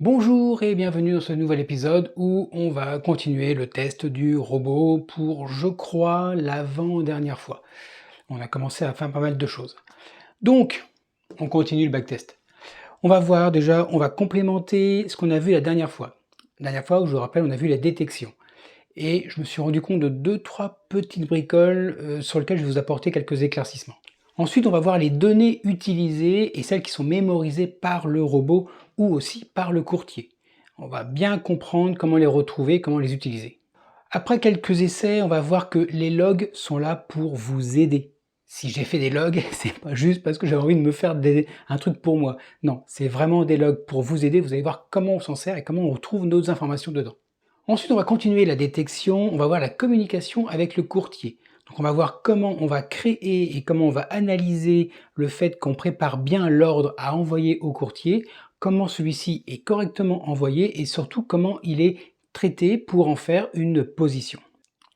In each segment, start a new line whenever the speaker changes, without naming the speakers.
Bonjour et bienvenue dans ce nouvel épisode où on va continuer le test du robot pour, je crois, l'avant-dernière fois. On a commencé à faire pas mal de choses. Donc, on continue le backtest. On va voir déjà, on va complémenter ce qu'on a vu la dernière fois. La dernière fois, où je vous rappelle, on a vu la détection. Et je me suis rendu compte de 2-3 petites bricoles sur lesquelles je vais vous apporter quelques éclaircissements. Ensuite, on va voir les données utilisées et celles qui sont mémorisées par le robot ou aussi par le courtier. On va bien comprendre comment les retrouver, comment les utiliser. Après quelques essais, on va voir que les logs sont là pour vous aider. Si j'ai fait des logs, c'est pas juste parce que j'avais envie de me faire un truc pour moi. Non, c'est vraiment des logs pour vous aider. Vous allez voir comment on s'en sert et comment on retrouve nos informations dedans. Ensuite, on va continuer la détection, on va voir la communication avec le courtier. Donc on va voir comment on va créer et comment on va analyser le fait qu'on prépare bien l'ordre à envoyer au courtier, comment celui-ci est correctement envoyé et surtout comment il est traité pour en faire une position.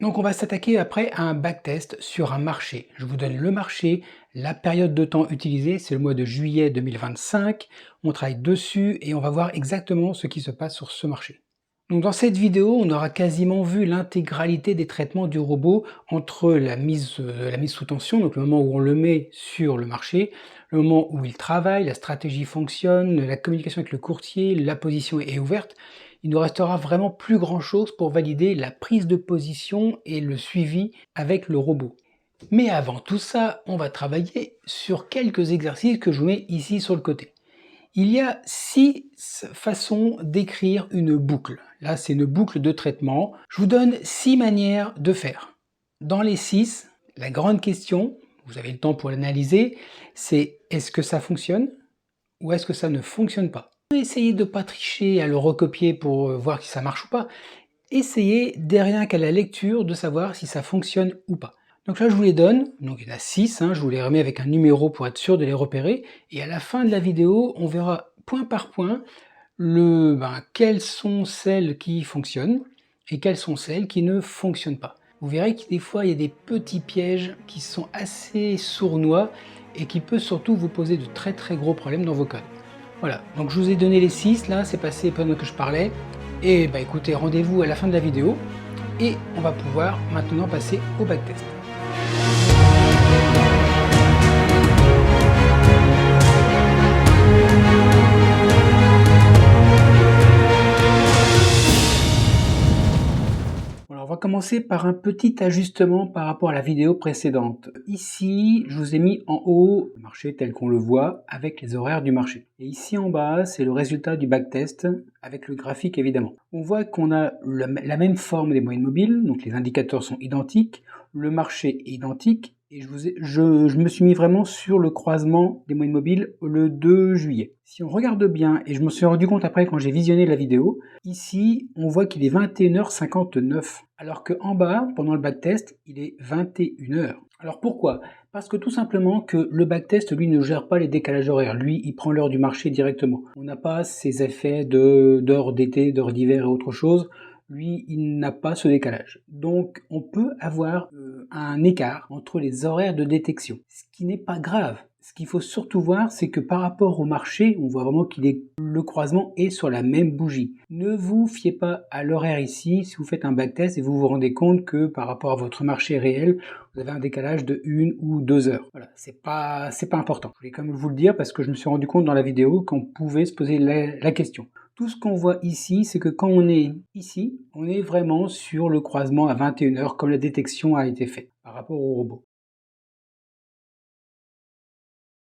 Donc on va s'attaquer après à un backtest sur un marché. Je vous donne le marché, la période de temps utilisée, c'est le mois de juillet 2025. On travaille dessus et on va voir exactement ce qui se passe sur ce marché. Donc dans cette vidéo, on aura quasiment vu l'intégralité des traitements du robot entre la mise sous tension, donc le moment où on le met sur le marché, le moment où il travaille, la stratégie fonctionne, la communication avec le courtier, la position est ouverte. Il nous restera vraiment plus grand chose pour valider la prise de position et le suivi avec le robot. Mais avant tout ça, on va travailler sur quelques exercices que je vous mets ici sur le côté. Il y a 6 façons d'écrire une boucle. Là, c'est une boucle de traitement. Je vous donne 6 manières de faire. Dans les 6, la grande question, vous avez le temps pour l'analyser, c'est est-ce que ça fonctionne ou est-ce que ça ne fonctionne pas? Essayez de ne pas tricher à le recopier pour voir si ça marche ou pas. Essayez, dès rien qu'à la lecture, de savoir si ça fonctionne ou pas. Donc là, je vous les donne, donc il y en a 6, je vous les remets avec un numéro pour être sûr de les repérer, et à la fin de la vidéo, on verra point par point quelles sont celles qui fonctionnent et quelles sont celles qui ne fonctionnent pas. Vous verrez que des fois, il y a des petits pièges qui sont assez sournois et qui peuvent surtout vous poser de très très gros problèmes dans vos codes. Voilà, donc je vous ai donné les 6, là, c'est passé pendant que je parlais. Et bah écoutez, rendez-vous à la fin de la vidéo et on va pouvoir maintenant passer au backtest. Alors on va commencer par un petit ajustement par rapport à la vidéo précédente. Ici, je vous ai mis en haut le marché tel qu'on le voit avec les horaires du marché. Et ici en bas, c'est le résultat du backtest avec le graphique évidemment. On voit qu'on a la même forme des moyennes mobiles, donc les indicateurs sont identiques, le marché est identique, et je me suis mis vraiment sur le croisement des moyennes mobiles le 2 juillet. Si on regarde bien, et je me suis rendu compte après quand j'ai visionné la vidéo, ici on voit qu'il est 21h59, alors qu'en bas, pendant le backtest, il est 21h. Alors pourquoi? Parce que tout simplement que le backtest, lui, ne gère pas les décalages horaires. Lui, il prend l'heure du marché directement. On n'a pas ces effets d'heures d'été, d'heures d'hiver et autre chose. Lui, il n'a pas ce décalage. Donc, on peut avoir un écart entre les horaires de détection, ce qui n'est pas grave. Ce qu'il faut surtout voir, c'est que par rapport au marché, on voit vraiment le croisement est sur la même bougie. Ne vous fiez pas à l'horaire ici si vous faites un backtest et vous vous rendez compte que par rapport à votre marché réel, vous avez un décalage de 1 ou 2 heures. Voilà, c'est pas important. Je voulais quand même vous le dire parce que je me suis rendu compte dans la vidéo qu'on pouvait se poser la question. Tout ce qu'on voit ici, c'est que quand on est ici, on est vraiment sur le croisement à 21h comme la détection a été faite par rapport au robot.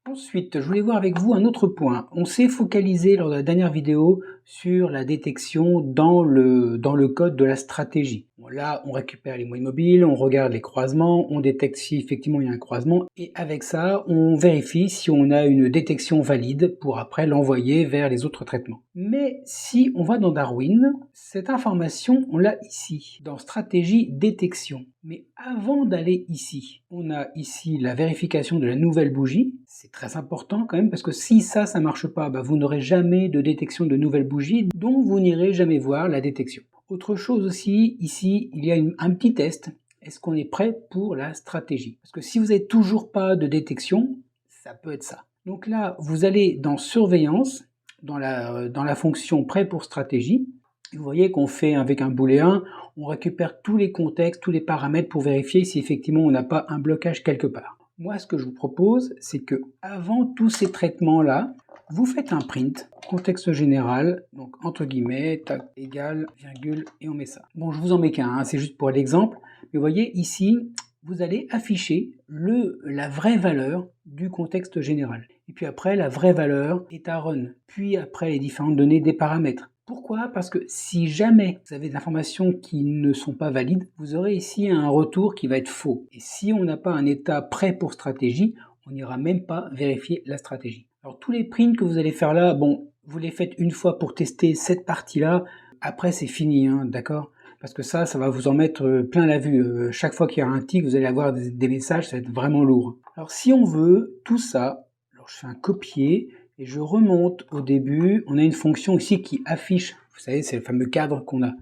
Ensuite, je voulais voir avec vous un autre point. On s'est focalisé lors de la dernière vidéo sur la détection dans le code de la stratégie. Bon, là, on récupère les moyennes mobiles, on regarde les croisements, on détecte si effectivement il y a un croisement, et avec ça, on vérifie si on a une détection valide pour après l'envoyer vers les autres traitements. Mais si on va dans Darwin, cette information, on l'a ici, dans stratégie détection. Mais avant d'aller ici, on a ici la vérification de la nouvelle bougie. C'est très important quand même parce que si ça marche pas, vous n'aurez jamais de détection de nouvelle bougie, donc vous n'irez jamais voir la détection. Autre chose aussi, ici, il y a un petit test. Est-ce qu'on est prêt pour la stratégie? Parce que si vous n'avez toujours pas de détection, ça peut être ça. Donc là, vous allez dans surveillance, dans la fonction prêt pour stratégie. Vous voyez qu'on fait avec un booléen, on récupère tous les contextes, tous les paramètres pour vérifier si effectivement on n'a pas un blocage quelque part. Moi, ce que je vous propose, c'est que avant tous ces traitements-là, vous faites un print, contexte général, donc entre guillemets, tac, égal, virgule, et on met ça. Bon, je vous en mets qu'un, hein, c'est juste pour l'exemple, mais vous voyez ici, vous allez afficher la vraie valeur du contexte général. Et puis après, la vraie valeur est à run. Puis après, les différentes données des paramètres. Pourquoi? Parce que si jamais vous avez des informations qui ne sont pas valides, vous aurez ici un retour qui va être faux. Et si on n'a pas un état prêt pour stratégie, on n'ira même pas vérifier la stratégie. Alors tous les prints que vous allez faire là, bon, vous les faites une fois pour tester cette partie-là. Après, c'est fini, hein, d'accord? Parce que ça va vous en mettre plein la vue. Chaque fois qu'il y aura un tic, vous allez avoir des messages, ça va être vraiment lourd. Alors si on veut tout ça, alors je fais un copier et je remonte au début. On a une fonction ici qui affiche, vous savez, c'est le fameux cadre qu'on a.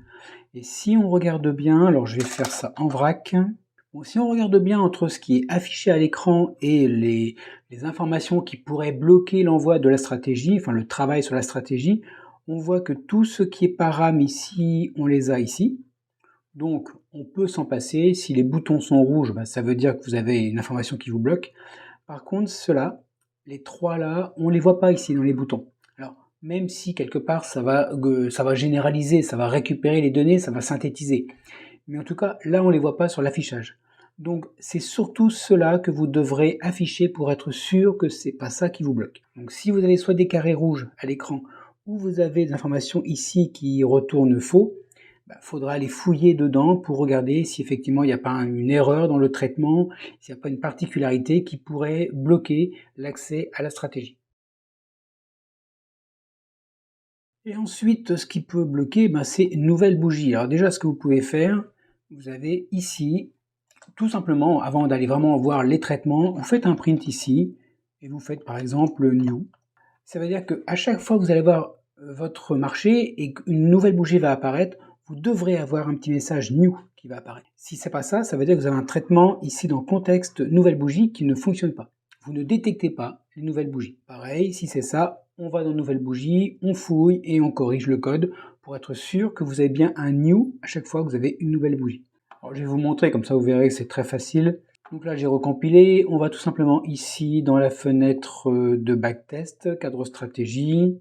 Et si on regarde bien, alors je vais faire ça en vrac. Bon, si on regarde bien entre ce qui est affiché à l'écran et les informations qui pourraient bloquer l'envoi de la stratégie, enfin le travail sur la stratégie, on voit que tout ce qui est param ici, on les a ici. Donc, on peut s'en passer. Si les boutons sont rouges, ça veut dire que vous avez une information qui vous bloque. Par contre, ceux-là, les trois là, on ne les voit pas ici dans les boutons. Alors, même si quelque part, ça va généraliser, ça va récupérer les données, ça va synthétiser. Mais en tout cas, là, on ne les voit pas sur l'affichage. Donc, c'est surtout cela que vous devrez afficher pour être sûr que ce n'est pas ça qui vous bloque. Donc, si vous avez soit des carrés rouges à l'écran, ou vous avez des informations ici qui retournent faux, faudra aller fouiller dedans pour regarder si effectivement il n'y a pas une erreur dans le traitement, s'il n'y a pas une particularité qui pourrait bloquer l'accès à la stratégie. Et ensuite, ce qui peut bloquer, c'est une nouvelle bougie. Alors déjà, ce que vous pouvez faire, vous avez ici, tout simplement, avant d'aller vraiment voir les traitements, vous faites un print ici, et vous faites par exemple new. Ça veut dire qu'à chaque fois que vous allez voir votre marché et qu'une nouvelle bougie va apparaître, vous devrez avoir un petit message new qui va apparaître. Si ce n'est pas ça, ça veut dire que vous avez un traitement ici dans contexte nouvelle bougie qui ne fonctionne pas. Vous ne détectez pas les nouvelles bougies. Pareil, si c'est ça, on va dans nouvelle bougie, on fouille et on corrige le code pour être sûr que vous avez bien un new à chaque fois que vous avez une nouvelle bougie. Alors, je vais vous montrer, comme ça vous verrez que c'est très facile. Donc là j'ai recompilé, on va tout simplement ici dans la fenêtre de backtest, cadre stratégie,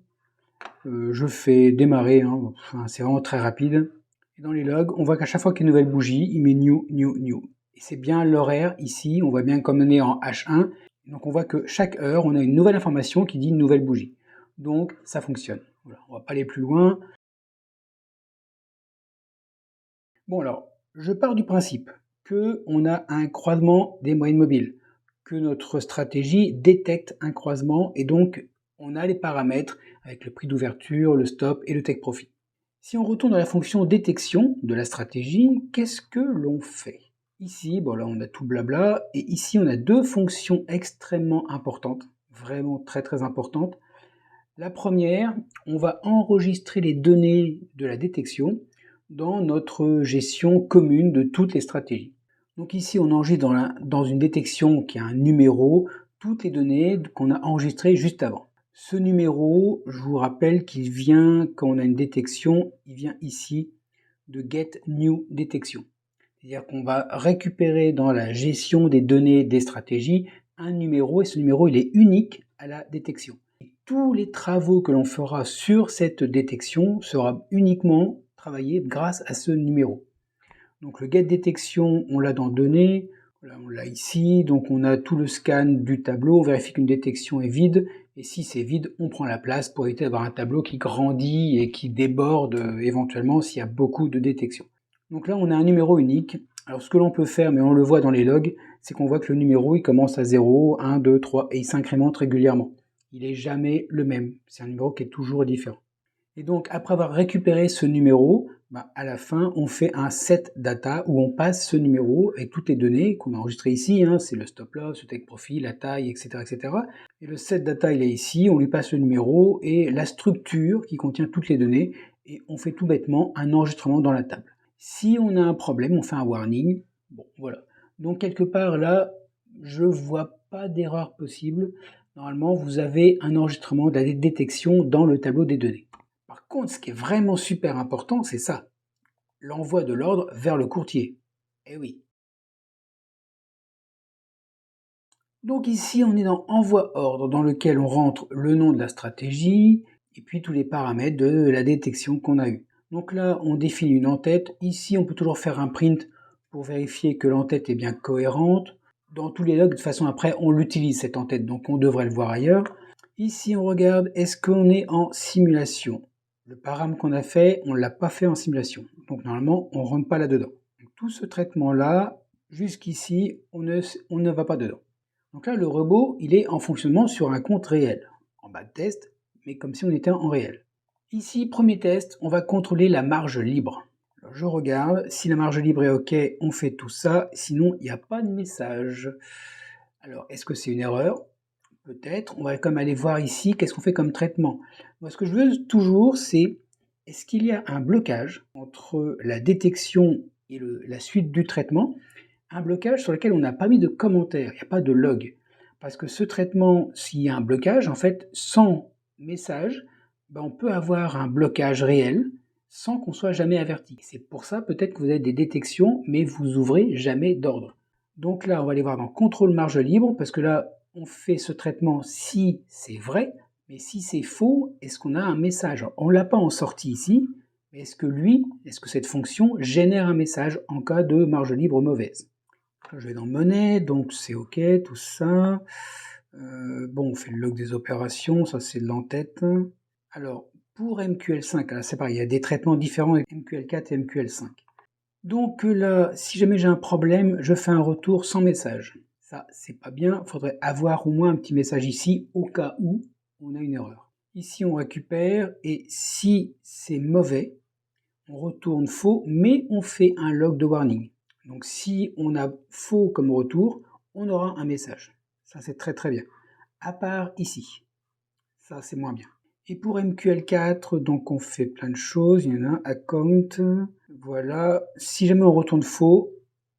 je fais démarrer, hein, c'est vraiment très rapide. Et dans les logs, on voit qu'à chaque fois qu'il y a une nouvelle bougie, il met new, new, new. Et c'est bien l'horaire ici, on voit bien comme on est en H1, donc on voit que chaque heure, on a une nouvelle information qui dit une nouvelle bougie. Donc ça fonctionne. Voilà, on va pas aller plus loin. Bon alors, je pars du principe qu'on a un croisement des moyennes mobiles, que notre stratégie détecte un croisement et donc on a les paramètres avec le prix d'ouverture, le stop et le take profit. Si on retourne à la fonction détection de la stratégie, qu'est-ce que l'on fait? Ici, bon là on a tout blabla, et ici on a deux fonctions extrêmement importantes, vraiment très très importantes. La première, on va enregistrer les données de la détection dans notre gestion commune de toutes les stratégies. Donc ici, on enregistre dans une détection qui a un numéro, toutes les données qu'on a enregistrées juste avant. Ce numéro, je vous rappelle qu'il vient, quand on a une détection, il vient ici de get new detection. C'est-à-dire qu'on va récupérer dans la gestion des données des stratégies un numéro, et ce numéro, il est unique à la détection. Tous les travaux que l'on fera sur cette détection sera uniquement travaillé grâce à ce numéro. Donc le get détection, on l'a dans données, on l'a ici, donc on a tout le scan du tableau, on vérifie qu'une détection est vide, et si c'est vide, on prend la place pour éviter d'avoir un tableau qui grandit et qui déborde éventuellement s'il y a beaucoup de détections. Donc là, on a un numéro unique. Alors ce que l'on peut faire, mais on le voit dans les logs, c'est qu'on voit que le numéro, il commence à 0, 1, 2, 3, et il s'incrémente régulièrement. Il n'est jamais le même. C'est un numéro qui est toujours différent. Et donc, après avoir récupéré ce numéro, à la fin, on fait un set data où on passe ce numéro avec toutes les données qu'on a enregistrées ici. C'est le stop loss, le take profit, la taille, etc., etc. Et le set data, il est ici. On lui passe le numéro et la structure qui contient toutes les données. Et on fait tout bêtement un enregistrement dans la table. Si on a un problème, on fait un warning. Bon, voilà. Donc, quelque part, là, je ne vois pas d'erreur possible. normalement vous avez un enregistrement de la détection dans le tableau des données. Par contre, ce qui est vraiment super important, c'est ça, l'envoi de l'ordre vers le courtier. Eh oui. Donc ici, on est dans envoi ordre, dans lequel on rentre le nom de la stratégie et puis tous les paramètres de la détection qu'on a eu. Donc là, on définit une en-tête. Ici, on peut toujours faire un print pour vérifier que l'en-tête est bien cohérente. Dans tous les logs, de toute façon, après, on l'utilise cette en-tête, donc on devrait le voir ailleurs. Ici, on regarde, est-ce qu'on est en simulation? Le paramètre qu'on a fait, on ne l'a pas fait en simulation. Donc normalement, on ne rentre pas là-dedans. Tout ce traitement-là, jusqu'ici, on ne va pas dedans. Donc là, le robot, il est en fonctionnement sur un compte réel, en bas de test, mais comme si on était en réel. Ici, premier test, on va contrôler la marge libre. Alors, je regarde, si la marge libre est OK, on fait tout ça, sinon il n'y a pas de message. Alors, est-ce que c'est une erreur? Peut-être. On va quand même aller voir ici, qu'est-ce qu'on fait comme traitement. Moi, ce que je veux toujours, c'est, est-ce qu'il y a un blocage entre la détection et la suite du traitement? Un blocage sur lequel on n'a pas mis de commentaire, il n'y a pas de log. Parce que ce traitement, s'il y a un blocage, en fait, sans message, ben on peut avoir un blocage réel sans qu'on soit jamais averti. C'est pour ça peut-être que vous avez des détections, mais vous ouvrez jamais d'ordre. Donc là, on va aller voir dans contrôle marge libre, parce que là, on fait ce traitement si c'est vrai, mais si c'est faux, est-ce qu'on a un message? On ne l'a pas en sortie ici, mais est-ce que cette fonction génère un message en cas de marge libre mauvaise? Je vais dans monnaie, donc c'est OK, tout ça. Bon, on fait le log des opérations, ça c'est de l'en-tête. Alors, pour MQL5, c'est pareil, il y a des traitements différents avec MQL4 et MQL5. Donc là, si jamais j'ai un problème, je fais un retour sans message. Ça, c'est pas bien, il faudrait avoir au moins un petit message ici, au cas où on a une erreur. Ici, on récupère, et si c'est mauvais, on retourne faux, mais on fait un log de warning. Donc si on a faux comme retour, on aura un message. Ça c'est très très bien. À part ici. Ça c'est moins bien. Et pour MQL4, donc on fait plein de choses. Il y en a un account. Voilà. Si jamais on retourne faux,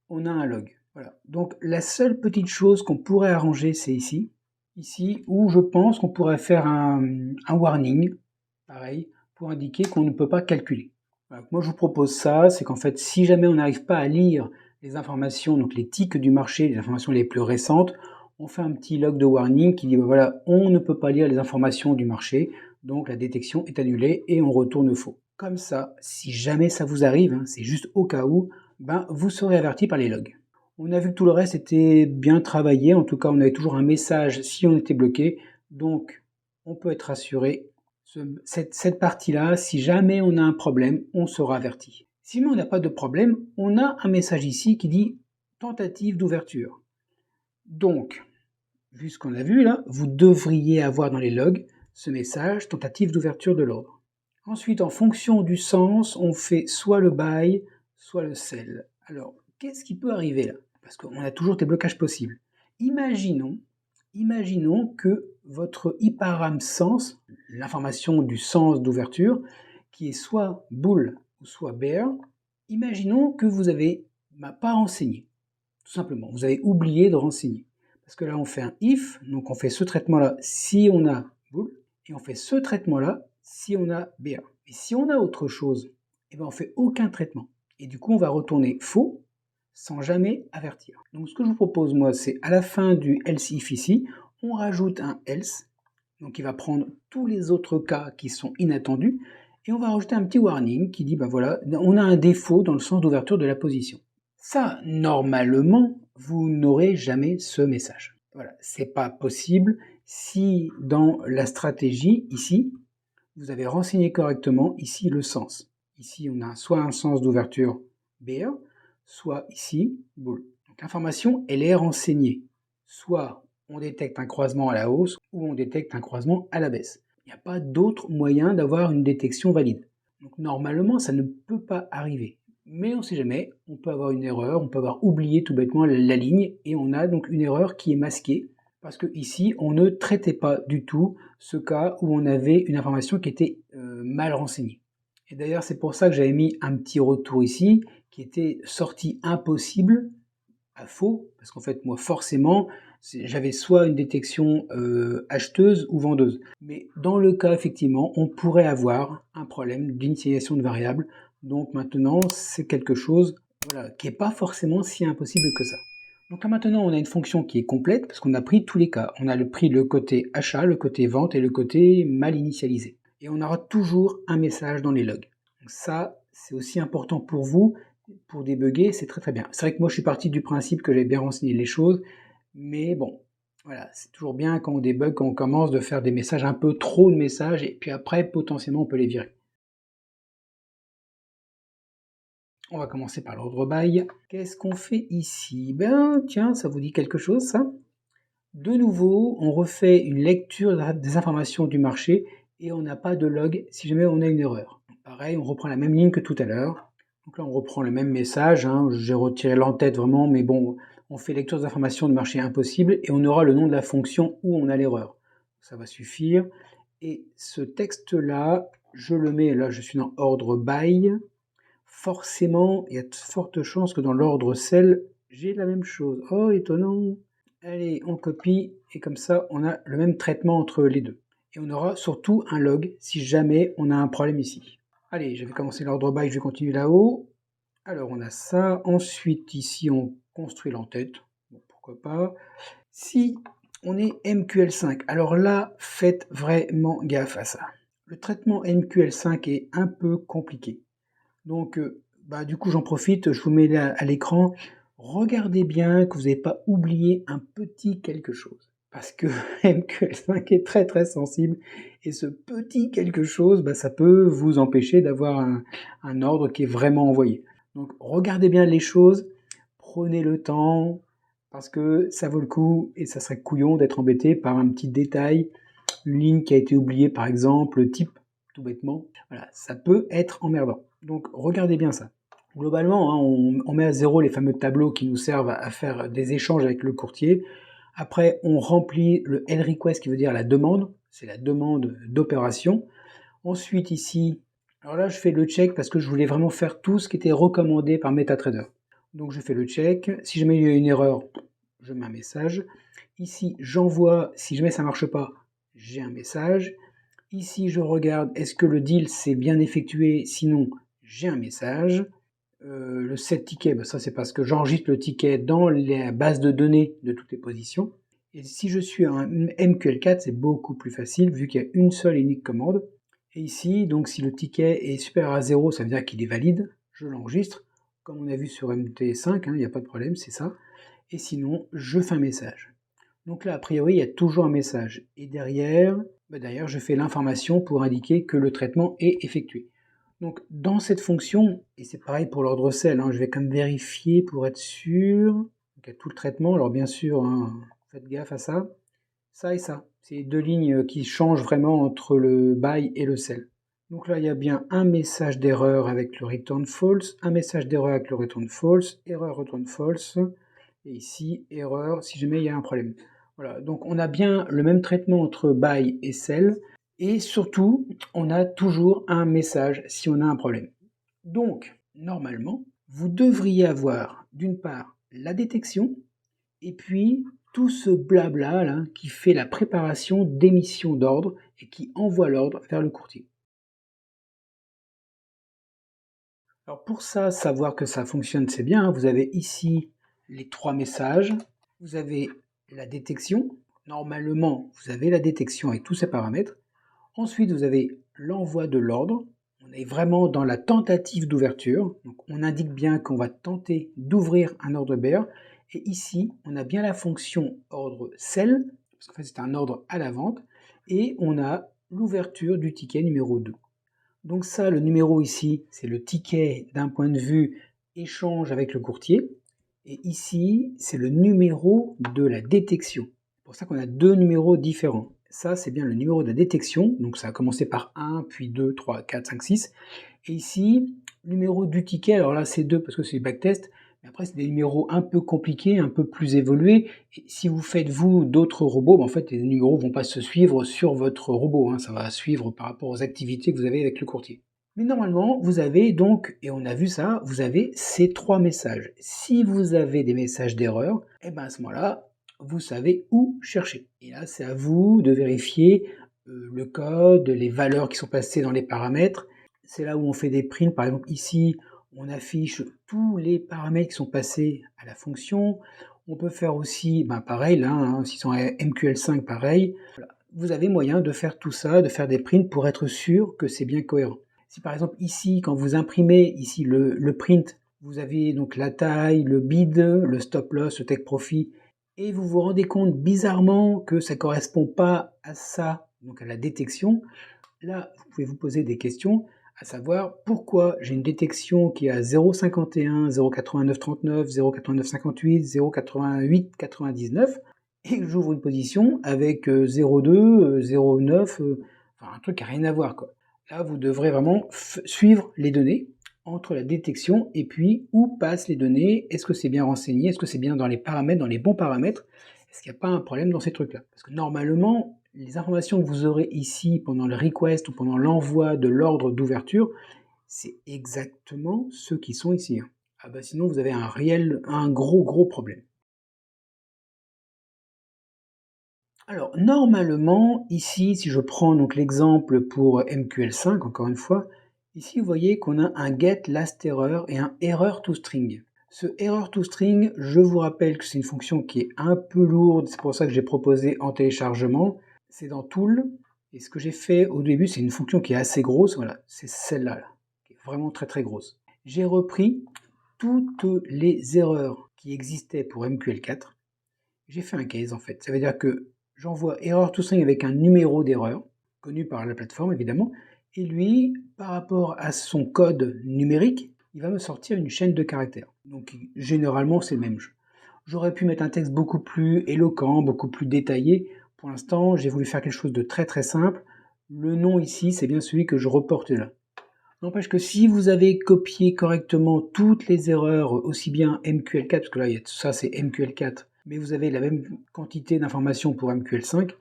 on a un log. Voilà. Donc la seule petite chose qu'on pourrait arranger, c'est ici. Ici, où je pense qu'on pourrait faire un warning, pareil, pour indiquer qu'on ne peut pas calculer. Voilà, moi je vous propose ça, c'est qu'en fait si jamais on n'arrive pas à lire les informations, donc les ticks du marché, les informations les plus récentes, on fait un petit log de warning qui dit ben voilà, on ne peut pas lire les informations du marché, donc la détection est annulée et on retourne faux. Comme ça, si jamais ça vous arrive, hein, c'est juste au cas où, ben, vous serez averti par les logs. On a vu que tout le reste était bien travaillé, en tout cas on avait toujours un message si on était bloqué, donc on peut être rassuré. Cette partie-là, si jamais on a un problème, on sera averti. Si on n'a pas de problème, on a un message ici qui dit tentative d'ouverture. Donc, vu ce qu'on a vu là, vous devriez avoir dans les logs ce message tentative d'ouverture de l'ordre. Ensuite, en fonction du sens, on fait soit le buy, soit le sell. Alors, qu'est-ce qui peut arriver là? Parce qu'on a toujours des blocages possibles. Imaginons que votre IPARAM sens, l'information du sens d'ouverture, qui est soit bull ou soit bear, imaginons que vous n'avez pas renseigné. Tout simplement, vous avez oublié de renseigner. Parce que là, on fait un if, donc on fait ce traitement-là si on a bull, et on fait ce traitement-là si on a bear. Et si on a autre chose, eh ben on fait aucun traitement. Et du coup, on va retourner faux sans jamais avertir. Donc ce que je vous propose, moi, c'est à la fin du else if ici, on rajoute un else, donc il va prendre tous les autres cas qui sont inattendus, et on va rajouter un petit warning qui dit, ben voilà, on a un défaut dans le sens d'ouverture de la position. Ça, normalement, vous n'aurez jamais ce message. Voilà, c'est pas possible si dans la stratégie, ici, vous avez renseigné correctement ici le sens. Ici, on a soit un sens d'ouverture bear, soit ici bull. Donc l'information, elle est renseignée. Soit on détecte un croisement à la hausse ou on détecte un croisement à la baisse. Il n'y a pas d'autre moyen d'avoir une détection valide. Donc normalement, ça ne peut pas arriver. Mais on ne sait jamais, on peut avoir une erreur, on peut avoir oublié tout bêtement la ligne et on a donc une erreur qui est masquée parce que ici, on ne traitait pas du tout ce cas où on avait une information qui était mal renseignée. Et d'ailleurs, c'est pour ça que j'avais mis un petit retour ici, qui était sortie impossible à faux, parce qu'en fait, moi, forcément, J'avais soit une détection acheteuse ou vendeuse. Mais dans le cas, effectivement, on pourrait avoir un problème d'initialisation de variable. Donc maintenant, c'est quelque chose voilà, qui n'est pas forcément si impossible que ça. Donc là maintenant, on a une fonction qui est complète parce qu'on a pris tous les cas. On a pris le côté achat, le côté vente et le côté mal initialisé. Et on aura toujours un message dans les logs. Donc ça, c'est aussi important pour vous. Pour débugger, c'est très très bien. C'est vrai que moi, je suis parti du principe que j'avais bien renseigné les choses. Mais bon, voilà, c'est toujours bien quand on débug, quand on commence de faire des messages, un peu trop de messages, et puis après, potentiellement, on peut les virer. On va commencer par l'ordre by. Qu'est-ce qu'on fait ici? Ben, tiens, ça vous dit quelque chose, ça? De nouveau, on refait une lecture des informations du marché et on n'a pas de log si jamais on a une erreur. Pareil, on reprend la même ligne que tout à l'heure. Donc là, on reprend le même message. J'ai retiré l'entête vraiment, mais bon, on fait lecture des informations de marché impossible et on aura le nom de la fonction où on a l'erreur. Ça va suffire. Et ce texte-là, je le mets, là je suis dans ordre by. Forcément, il y a de fortes chances que dans l'ordre cell, j'ai la même chose. Oh, étonnant! Allez, on copie, et comme ça, on a le même traitement entre les deux. Et on aura surtout un log si jamais on a un problème ici. Allez, je vais commencer l'ordre by, je vais continuer là-haut. Alors, on a ça. Ensuite, ici, on construit l'entête. Bon, pourquoi pas. Si on est MQL5, alors là, faites vraiment gaffe à ça. Le traitement MQL5 est un peu compliqué. Donc, du coup, j'en profite, je vous mets là à l'écran. Regardez bien que vous n'avez pas oublié un petit quelque chose. Parce que MQL5 est très très sensible et ce petit quelque chose, ça peut vous empêcher d'avoir un ordre qui est vraiment envoyé. Donc, regardez bien les choses, prenez le temps, parce que ça vaut le coup et ça serait couillon d'être embêté par un petit détail, une ligne qui a été oubliée par exemple, le type, tout bêtement. Voilà, ça peut être emmerdant. Donc regardez bien ça. Globalement, on met à zéro les fameux tableaux qui nous servent à faire des échanges avec le courtier. Après, on remplit le L request qui veut dire la demande, c'est la demande d'opération. Ensuite ici, alors là je fais le check parce que je voulais vraiment faire tout ce qui était recommandé par MetaTrader. Donc je fais le check, si jamais il y a une erreur, je mets un message. Ici, j'envoie, si jamais ça ne marche pas, j'ai un message. Ici, je regarde, est-ce que le deal s'est bien effectué? Sinon, j'ai un message. Le set ticket, ça c'est parce que j'enregistre le ticket dans la base de données de toutes les positions. Et si je suis un MQL4, c'est beaucoup plus facile vu qu'il y a une seule et unique commande. Et ici, donc si le ticket est supérieur à 0, ça veut dire qu'il est valide. Je l'enregistre. Comme on a vu sur MT5, il n'y a pas de problème, c'est ça. Et sinon, je fais un message. Donc là, a priori, il y a toujours un message. Et derrière, je fais l'information pour indiquer que le traitement est effectué. Donc dans cette fonction, et c'est pareil pour l'ordre cell, je vais quand même vérifier pour être sûr. Donc il y a tout le traitement, alors bien sûr, faites gaffe à ça. Ça et ça, c'est deux lignes qui changent vraiment entre le by et le cell. Donc là, il y a bien un message d'erreur avec le return false, un message d'erreur avec le return false, erreur return false, et ici, erreur si jamais il y a un problème. Voilà, donc on a bien le même traitement entre by et cell, et surtout, on a toujours un message si on a un problème. Donc, normalement, vous devriez avoir d'une part la détection, et puis tout ce blabla là, qui fait la préparation d'émission d'ordre et qui envoie l'ordre vers le courtier. Alors pour ça, savoir que ça fonctionne, c'est bien. Vous avez ici les trois messages. Vous avez la détection. Normalement, vous avez la détection avec tous ces paramètres. Ensuite, vous avez l'envoi de l'ordre. On est vraiment dans la tentative d'ouverture. Donc, on indique bien qu'on va tenter d'ouvrir un ordre bear. Et ici, on a bien la fonction ordre sell, parce qu'en fait, c'est un ordre à la vente. Et on a l'ouverture du ticket numéro 2. Donc ça, le numéro ici, c'est le ticket d'un point de vue échange avec le courtier. Et ici, c'est le numéro de la détection. C'est pour ça qu'on a deux numéros différents. Ça, c'est bien le numéro de la détection. Donc ça a commencé par 1, puis 2, 3, 4, 5, 6. Et ici, numéro du ticket, alors là c'est 2 parce que c'est backtest. Mais après, c'est des numéros un peu compliqués, un peu plus évolués. Et si vous faites, vous, d'autres robots, en fait, les numéros ne vont pas se suivre sur votre robot. Ça va suivre par rapport aux activités que vous avez avec le courtier. Mais normalement, vous avez donc, et on a vu ça, vous avez ces trois messages. Si vous avez des messages d'erreur, à ce moment-là, vous savez où chercher. Et là, c'est à vous de vérifier le code, les valeurs qui sont passées dans les paramètres. C'est là où on fait des prints. Par exemple, ici, on affiche tous les paramètres qui sont passés à la fonction. On peut faire aussi, pareil, là, hein, s'ils sont à MQL5, pareil. Voilà. Vous avez moyen de faire tout ça, de faire des prints pour être sûr que c'est bien cohérent. Si par exemple ici, quand vous imprimez ici le print, vous avez donc la taille, le bid, le stop loss, le take profit, et vous vous rendez compte bizarrement que ça ne correspond pas à ça, donc à la détection, là, vous pouvez vous poser des questions, à savoir pourquoi j'ai une détection qui est à 0,51, 0,8939, 0,8958, 0,8899, et que j'ouvre une position avec 0,2, 0,9, enfin un truc qui n'a rien à voir, quoi. Là, vous devrez vraiment suivre les données entre la détection et puis où passent les données, est-ce que c'est bien renseigné, est-ce que c'est bien dans les paramètres, dans les bons paramètres, est-ce qu'il n'y a pas un problème dans ces trucs-là? Parce que normalement, les informations que vous aurez ici pendant le request ou pendant l'envoi de l'ordre d'ouverture, c'est exactement ceux qui sont ici. Ah bah sinon vous avez un gros problème. Alors normalement, ici, si je prends donc l'exemple pour MQL5, encore une fois, ici vous voyez qu'on a un get last error et un error to string. Ce error to string, je vous rappelle que c'est une fonction qui est un peu lourde, c'est pour ça que j'ai proposé en téléchargement. C'est dans Tool, et ce que j'ai fait au début, c'est une fonction qui est assez grosse, voilà, c'est celle-là, là, qui est vraiment très grosse. J'ai repris toutes les erreurs qui existaient pour MQL4, j'ai fait un case en fait. Ça veut dire que j'envoie error to string avec un numéro d'erreur, connu par la plateforme évidemment, et lui, par rapport à son code numérique, il va me sortir une chaîne de caractères. Donc généralement c'est le même jeu. J'aurais pu mettre un texte beaucoup plus éloquent, beaucoup plus détaillé. Pour l'instant, j'ai voulu faire quelque chose de très simple. Le nom ici, c'est bien celui que je reporte là. N'empêche que si vous avez copié correctement toutes les erreurs, aussi bien MQL4, parce que là, ça c'est MQL4, mais vous avez la même quantité d'informations pour MQL5,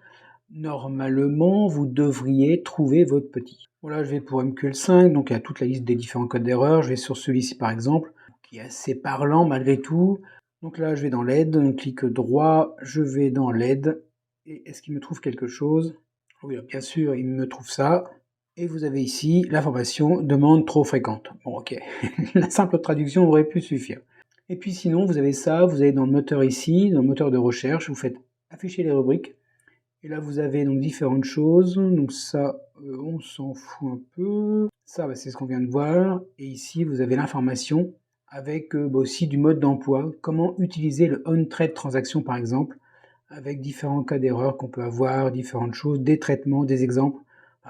normalement, vous devriez trouver votre petit. Voilà, je vais pour MQL5, donc il y a toute la liste des différents codes d'erreur. Je vais sur celui-ci par exemple, qui est assez parlant malgré tout. Donc là, je vais dans l'aide, on clique droit, je vais dans l'aide. Et est-ce qu'il me trouve quelque chose? Oui, bien sûr, il me trouve ça. Et vous avez ici l'information demande trop fréquente. Bon, ok, la simple traduction aurait pu suffire. Et puis sinon, vous avez ça, vous allez dans le moteur ici, dans le moteur de recherche, vous faites afficher les rubriques. Et là, vous avez donc différentes choses. Donc ça, on s'en fout un peu. Ça, c'est ce qu'on vient de voir. Et ici, vous avez l'information avec aussi du mode d'emploi. Comment utiliser le on-trade transaction, par exemple, avec différents cas d'erreur qu'on peut avoir, différentes choses, des traitements, des exemples.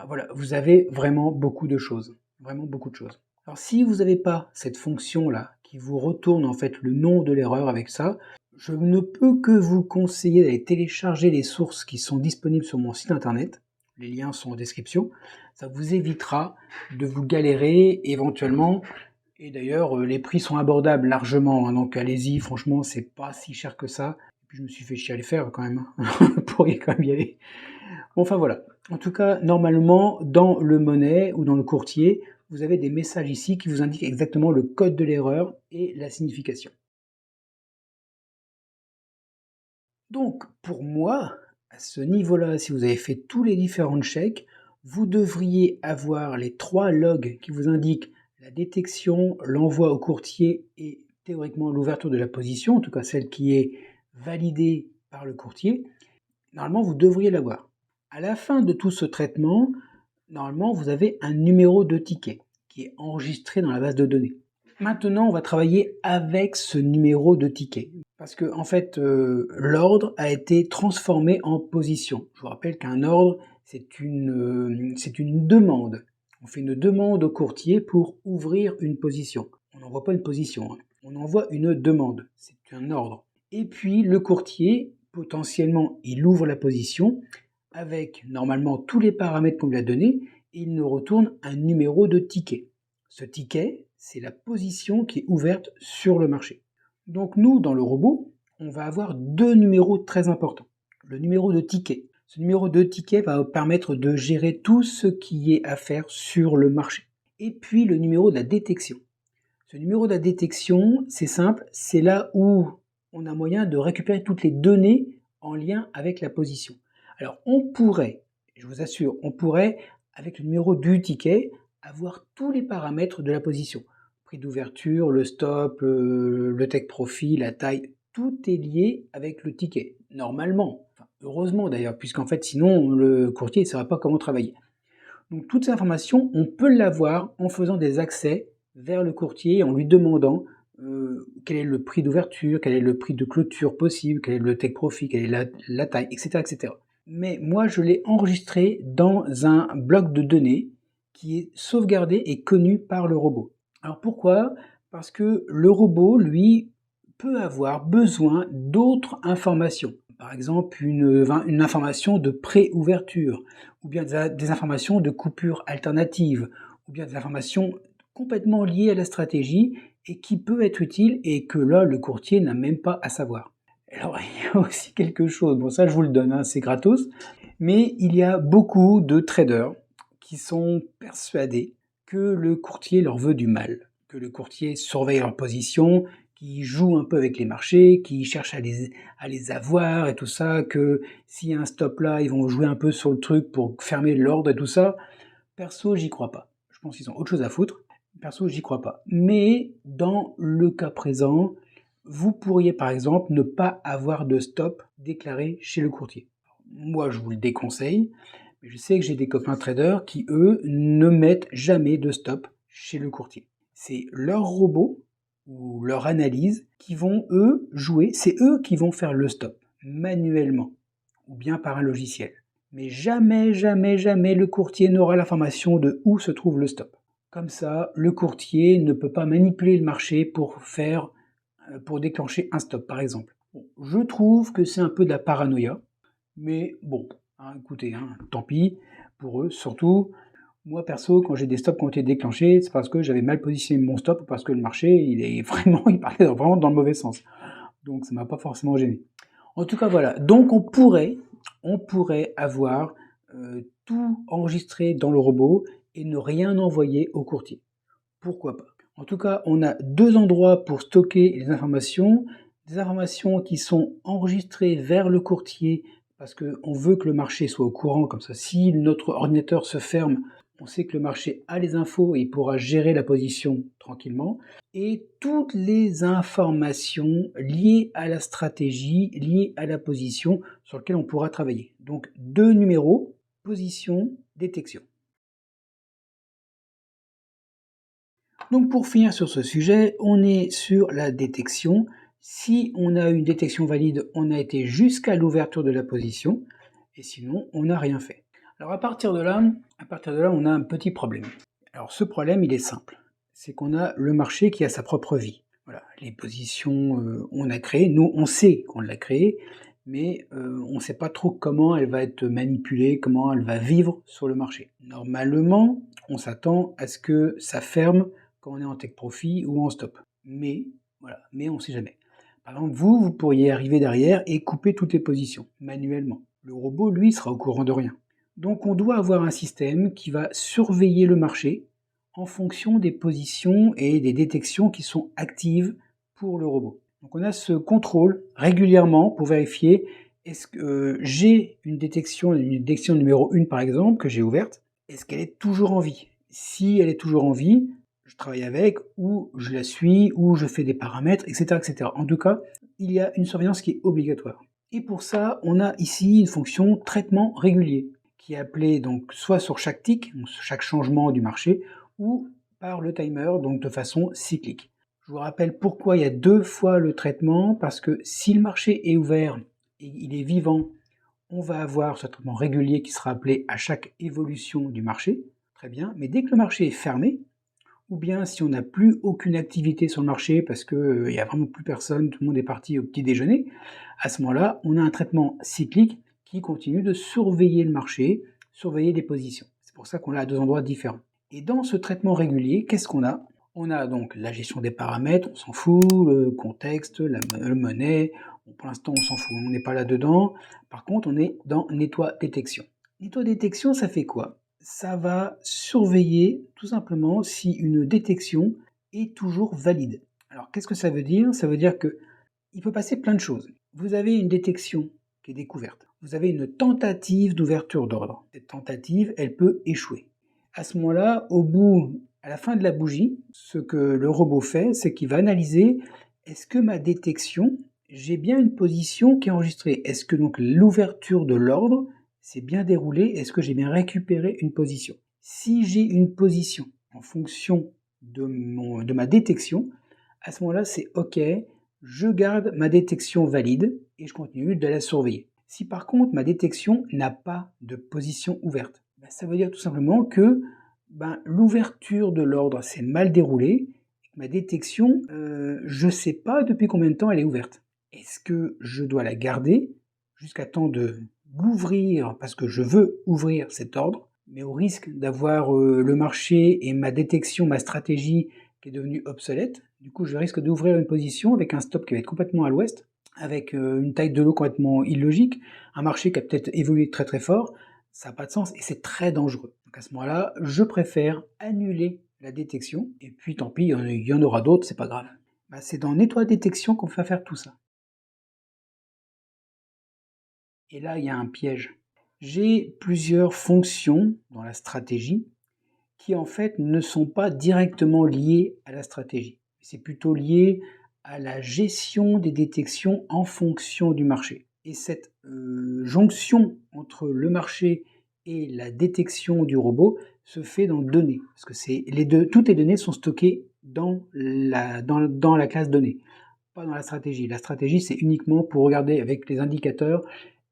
Voilà, vous avez vraiment beaucoup de choses. Vraiment beaucoup de choses. Alors si vous n'avez pas cette fonction-là qui vous retourne en fait le nom de l'erreur avec ça, je ne peux que vous conseiller d'aller télécharger les sources qui sont disponibles sur mon site internet. Les liens sont en description. Ça vous évitera de vous galérer éventuellement. Et d'ailleurs, les prix sont abordables largement, hein, donc allez-y, franchement, c'est pas si cher que ça. Et puis je me suis fait chier à les faire quand même, hein. Vous pourriez quand même y aller. Bon, enfin voilà. En tout cas, normalement, dans le monnaie ou dans le courtier, vous avez des messages ici qui vous indiquent exactement le code de l'erreur et la signification. Donc, pour moi, à ce niveau-là, si vous avez fait tous les différents checks, vous devriez avoir les 3 logs qui vous indiquent la détection, l'envoi au courtier et théoriquement l'ouverture de la position, en tout cas celle qui est validée par le courtier. Normalement, vous devriez l'avoir. À la fin de tout ce traitement, normalement, vous avez un numéro de ticket qui est enregistré dans la base de données. Maintenant, on va travailler avec ce numéro de ticket. Parce que, en fait, l'ordre a été transformé en position. Je vous rappelle qu'un ordre, c'est une demande. On fait une demande au courtier pour ouvrir une position. On n'envoie pas une position, hein. On envoie une demande. C'est un ordre. Et puis, le courtier, potentiellement, il ouvre la position avec, normalement, tous les paramètres qu'on lui a donnés et il nous retourne un numéro de ticket. Ce ticket, c'est la position qui est ouverte sur le marché. Donc nous, dans le robot, on va avoir 2 numéros très importants. Le numéro de ticket. Ce numéro de ticket va permettre de gérer tout ce qui est à faire sur le marché. Et puis le numéro de la détection. Ce numéro de la détection, c'est simple, c'est là où on a moyen de récupérer toutes les données en lien avec la position. Alors on pourrait, je vous assure, on pourrait, avec le numéro du ticket, avoir tous les paramètres de la position. Prix d'ouverture, le stop, le take profit, la taille, tout est lié avec le ticket, normalement. Enfin, heureusement d'ailleurs, puisqu'en fait sinon le courtier ne saurait pas comment travailler. Donc toutes ces informations, on peut l'avoir en faisant des accès vers le courtier, en lui demandant quel est le prix d'ouverture, quel est le prix de clôture possible, quel est le take profit, quelle est la taille, etc., etc. Mais moi, je l'ai enregistré dans un bloc de données qui est sauvegardé et connu par le robot. Alors pourquoi? Parce que le robot, lui, peut avoir besoin d'autres informations. Par exemple, une information de pré-ouverture, ou bien des informations de coupure alternative, ou bien des informations complètement liées à la stratégie et qui peut être utile et que là, le courtier n'a même pas à savoir. Alors, il y a aussi quelque chose, bon ça je vous le donne, hein, c'est gratos, mais il y a beaucoup de traders qui sont persuadés que le courtier leur veut du mal, que le courtier surveille leur position, qui joue un peu avec les marchés, qui cherche à les avoir et tout ça, que s'il y a un stop là, ils vont jouer un peu sur le truc pour fermer l'ordre et tout ça. Perso, j'y crois pas. Je pense qu'ils ont autre chose à foutre. Perso, j'y crois pas. Mais dans le cas présent, vous pourriez par exemple ne pas avoir de stop déclaré chez le courtier. Moi, je vous le déconseille, mais je sais que j'ai des copains traders qui, eux, ne mettent jamais de stop chez le courtier. C'est leur robot ou leur analyse qui vont, eux, jouer. C'est eux qui vont faire le stop, manuellement, ou bien par un logiciel. Mais jamais, jamais, jamais le courtier n'aura l'information de où se trouve le stop. Comme ça, le courtier ne peut pas manipuler le marché pour déclencher un stop, par exemple. Bon, je trouve que c'est un peu de la paranoïa, mais bon, hein, écoutez, hein, tant pis pour eux. Surtout, moi perso, quand j'ai des stops qui ont été déclenchés, c'est parce que j'avais mal positionné mon stop ou parce que le marché, il parlait vraiment dans le mauvais sens. Donc ça m'a pas forcément gêné. En tout cas, voilà. Donc on pourrait avoir tout enregistré dans le robot et ne rien envoyer au courtier. Pourquoi pas? En tout cas, on a deux endroits pour stocker les informations. Des informations qui sont enregistrées vers le courtier parce qu'on veut que le marché soit au courant. Comme ça, si notre ordinateur se ferme, on sait que le marché a les infos et il pourra gérer la position tranquillement. Et toutes les informations liées à la stratégie, liées à la position sur lesquelles on pourra travailler. Donc deux numéros, position, détection. Donc pour finir sur ce sujet, on est sur la détection. Si on a une détection valide, on a été jusqu'à l'ouverture de la position, et sinon on n'a rien fait. Alors à partir de là, on a un petit problème. Alors ce problème, il est simple. C'est qu'on a le marché qui a sa propre vie. Voilà, les positions, on a créé, nous on sait qu'on l'a créée, mais on ne sait pas trop comment elle va être manipulée, comment elle va vivre sur le marché. Normalement, on s'attend à ce que ça ferme quand on est en take profit ou en stop. Mais, voilà, mais on ne sait jamais. Par exemple, vous pourriez arriver derrière et couper toutes les positions, manuellement. Le robot, lui, sera au courant de rien. Donc on doit avoir un système qui va surveiller le marché en fonction des positions et des détections qui sont actives pour le robot. Donc on a ce contrôle régulièrement pour vérifier est-ce que j'ai une détection numéro 1 par exemple que j'ai ouverte, est-ce qu'elle est toujours en vie? Si elle est toujours en vie, je travaille avec, ou je la suis, ou je fais des paramètres, etc., etc. En tout cas, il y a une surveillance qui est obligatoire. Et pour ça, on a ici une fonction traitement régulier, qui est appelée donc soit sur chaque tick, donc chaque changement du marché, ou par le timer, donc de façon cyclique. Je vous rappelle pourquoi il y a deux fois le traitement, parce que si le marché est ouvert et il est vivant, on va avoir ce traitement régulier qui sera appelé à chaque évolution du marché, très bien, mais dès que le marché est fermé, ou bien si on n'a plus aucune activité sur le marché parce qu'il n'y a vraiment plus personne, tout le monde est parti au petit déjeuner, à ce moment-là, on a un traitement cyclique qui continue de surveiller le marché, surveiller les positions. C'est pour ça qu'on l'a à deux endroits différents. Et dans ce traitement régulier, qu'est-ce qu'on a? On a donc la gestion des paramètres, on s'en fout, le contexte, la monnaie, bon, pour l'instant on s'en fout, on n'est pas là-dedans. Par contre, on est dans nettoie détection. Nettoie détection, ça fait quoi? Ça va surveiller tout simplement si une détection est toujours valide. Alors qu'est-ce que ça veut dire? Ça veut dire que il peut passer plein de choses. Vous avez une détection qui est découverte. Vous avez une tentative d'ouverture d'ordre. Cette tentative, elle peut échouer. À ce moment-là, à la fin de la bougie, ce que le robot fait, c'est qu'il va analyser est-ce que ma détection, j'ai bien une position qui est enregistrée. Est-ce que donc l'ouverture de l'ordre s'est bien déroulée? Est-ce que j'ai bien récupéré une position? Si j'ai une position en fonction de ma détection, à ce moment-là, c'est OK, je garde ma détection valide et je continue de la surveiller. Si par contre ma détection n'a pas de position ouverte, ça veut dire tout simplement que l'ouverture de l'ordre s'est mal déroulée, et que ma détection, je ne sais pas depuis combien de temps elle est ouverte. Est-ce que je dois la garder jusqu'à temps de l'ouvrir parce que je veux ouvrir cet ordre, mais au risque d'avoir le marché et ma détection, ma stratégie qui est devenue obsolète. Du coup, je risque d'ouvrir une position avec un stop qui va être complètement à l'ouest, avec une taille de lot complètement illogique, un marché qui a peut-être évolué très très fort, ça n'a pas de sens et c'est très dangereux. Donc à ce moment-là, je préfère annuler la détection, et puis tant pis, il y en aura d'autres, c'est pas grave. C'est dans Nettoie détection qu'on va faire tout ça. Et là, il y a un piège. J'ai plusieurs fonctions dans la stratégie qui en fait ne sont pas directement liées à la stratégie. C'est plutôt lié à la gestion des détections en fonction du marché. Et cette jonction entre le marché et la détection du robot se fait dans données. Parce que toutes les données sont stockées dans la classe données, pas dans la stratégie. La stratégie, c'est uniquement pour regarder avec les indicateurs